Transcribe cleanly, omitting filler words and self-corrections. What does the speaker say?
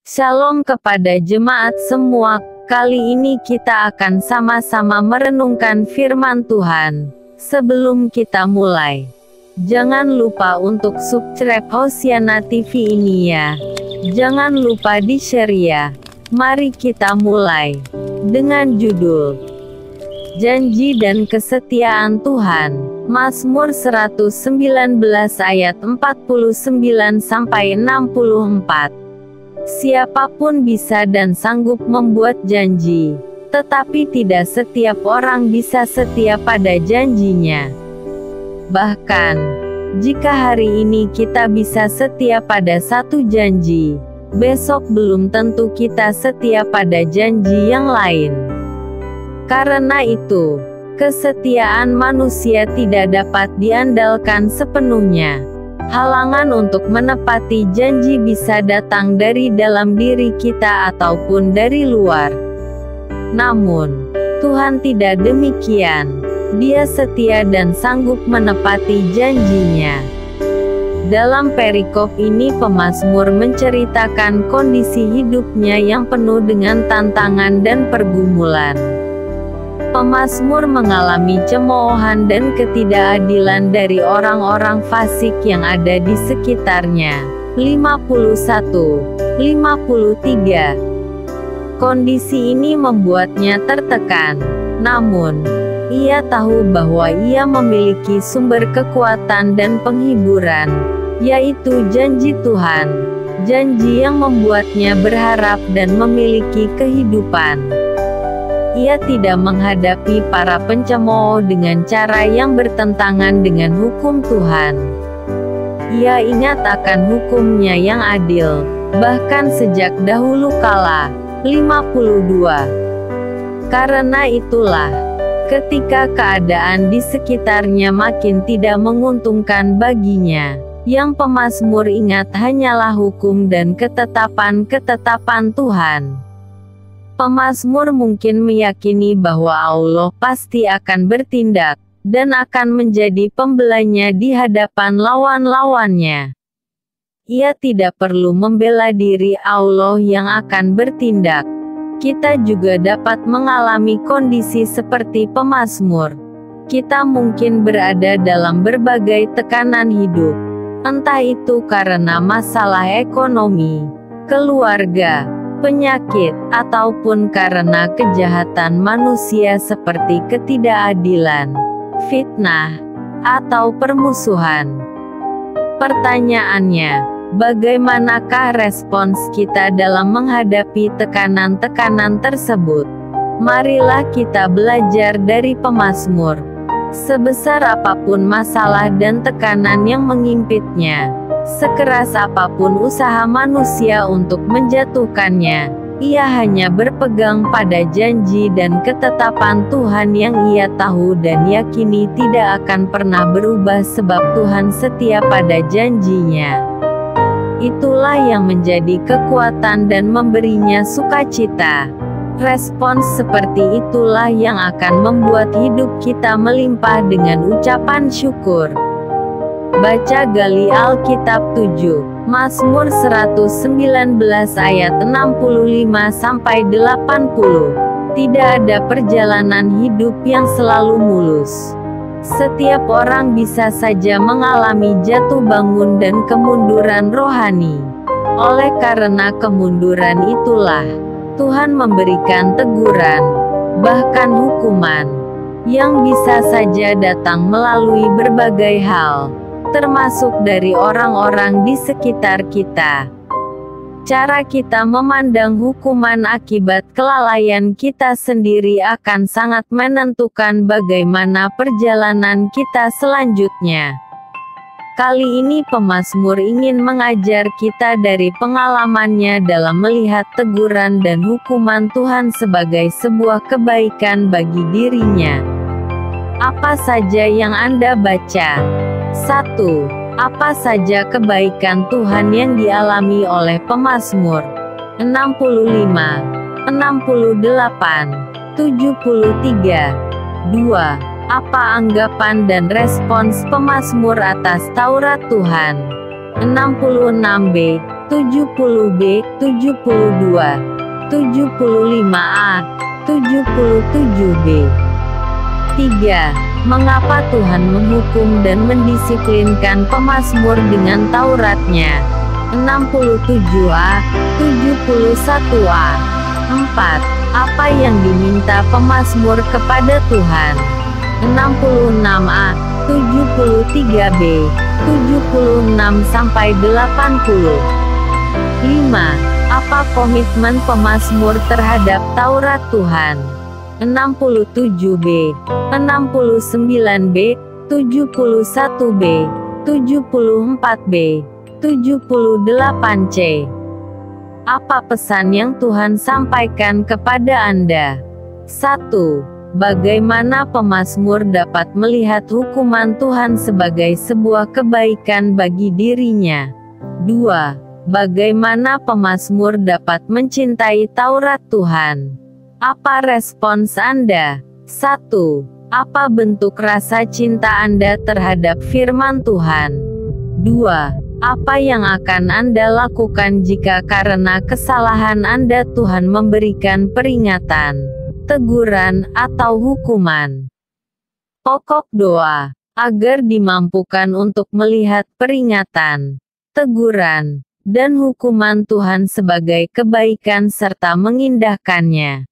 Shalom kepada jemaat semua. Kali ini kita akan sama-sama merenungkan firman Tuhan. Sebelum kita mulai, jangan lupa untuk subscribe Hosiana TV ini ya. Jangan lupa di-share ya. Mari kita mulai dengan judul Janji dan Kesetiaan Tuhan. Mazmur 119 ayat 49-64. Siapapun bisa dan sanggup membuat janji, tetapi tidak setiap orang bisa setia pada janjinya. Bahkan, jika hari ini kita bisa setia pada satu janji, besok belum tentu kita setia pada janji yang lain. Karena itu, kesetiaan manusia tidak dapat diandalkan sepenuhnya. Halangan untuk menepati janji bisa datang dari dalam diri kita ataupun dari luar. Namun, Tuhan tidak demikian. Dia setia dan sanggup menepati janjinya. Dalam perikop ini pemazmur menceritakan kondisi hidupnya yang penuh dengan tantangan dan pergumulan. Pemazmur mengalami cemoohan dan ketidakadilan dari orang-orang fasik yang ada di sekitarnya. 51-53. Kondisi ini membuatnya tertekan. Namun, ia tahu bahwa ia memiliki sumber kekuatan dan penghiburan, yaitu janji Tuhan. Janji yang membuatnya berharap dan memiliki kehidupan. Ia tidak menghadapi para pencemooh dengan cara yang bertentangan dengan hukum Tuhan. Ia ingat akan hukumnya yang adil, bahkan sejak dahulu kala. 52. Karena itulah, ketika keadaan di sekitarnya makin tidak menguntungkan baginya, yang pemazmur ingat hanyalah hukum dan ketetapan-ketetapan Tuhan. Pemazmur mungkin meyakini bahwa Allah pasti akan bertindak, dan akan menjadi pembelanya di hadapan lawan-lawannya. Ia tidak perlu membela diri, Allah yang akan bertindak. Kita juga dapat mengalami kondisi seperti pemazmur. Kita mungkin berada dalam berbagai tekanan hidup, entah itu karena masalah ekonomi, keluarga, penyakit, ataupun karena kejahatan manusia seperti ketidakadilan, fitnah, atau permusuhan. Pertanyaannya, bagaimanakah respons kita dalam menghadapi tekanan-tekanan tersebut? Marilah kita belajar dari pemazmur. Sebesar apapun masalah dan tekanan yang mengimpitnya, sekeras apapun usaha manusia untuk menjatuhkannya, ia hanya berpegang pada janji dan ketetapan Tuhan yang ia tahu dan yakini tidak akan pernah berubah sebab Tuhan setia pada janjinya. Itulah yang menjadi kekuatan dan memberinya sukacita. Respons seperti itulah yang akan membuat hidup kita melimpah dengan ucapan syukur. Baca gali Alkitab 7, Mazmur 119 ayat 65-80. Tidak ada perjalanan hidup yang selalu mulus. Setiap orang bisa saja mengalami jatuh bangun dan kemunduran rohani. Oleh karena kemunduran itulah, Tuhan memberikan teguran, bahkan hukuman, yang bisa saja datang melalui berbagai hal, termasuk dari orang-orang di sekitar kita. Cara kita memandang hukuman akibat kelalaian kita sendiri akan sangat menentukan bagaimana perjalanan kita selanjutnya. Kali ini pemazmur ingin mengajar kita dari pengalamannya dalam melihat teguran dan hukuman Tuhan sebagai sebuah kebaikan bagi dirinya. Apa saja yang Anda baca? 1. Apa saja kebaikan Tuhan yang dialami oleh pemazmur? 65, 68, 73. 2. Apa anggapan dan respons pemazmur atas Taurat Tuhan? 66b, 70B, 72, 75A, 77B. 3. Mengapa Tuhan menghukum dan mendisiplinkan pemazmur dengan Tauratnya? 67A, 71A. 4. Apa yang diminta pemazmur kepada Tuhan? 66A, 73B, 76-80. 5. Apa komitmen pemazmur terhadap Taurat Tuhan? 67B, 69B, 71B, 74B, 78C. Apa pesan yang Tuhan sampaikan kepada Anda? 1. Bagaimana pemazmur dapat melihat hukuman Tuhan sebagai sebuah kebaikan bagi dirinya? 2. Bagaimana pemazmur dapat mencintai Taurat Tuhan? Apa respons Anda? 1. Apa bentuk rasa cinta Anda terhadap firman Tuhan? 2. Apa yang akan Anda lakukan jika karena kesalahan Anda Tuhan memberikan peringatan, teguran, atau hukuman? Pokok doa, agar dimampukan untuk melihat peringatan, teguran, dan hukuman Tuhan sebagai kebaikan serta mengindahkannya.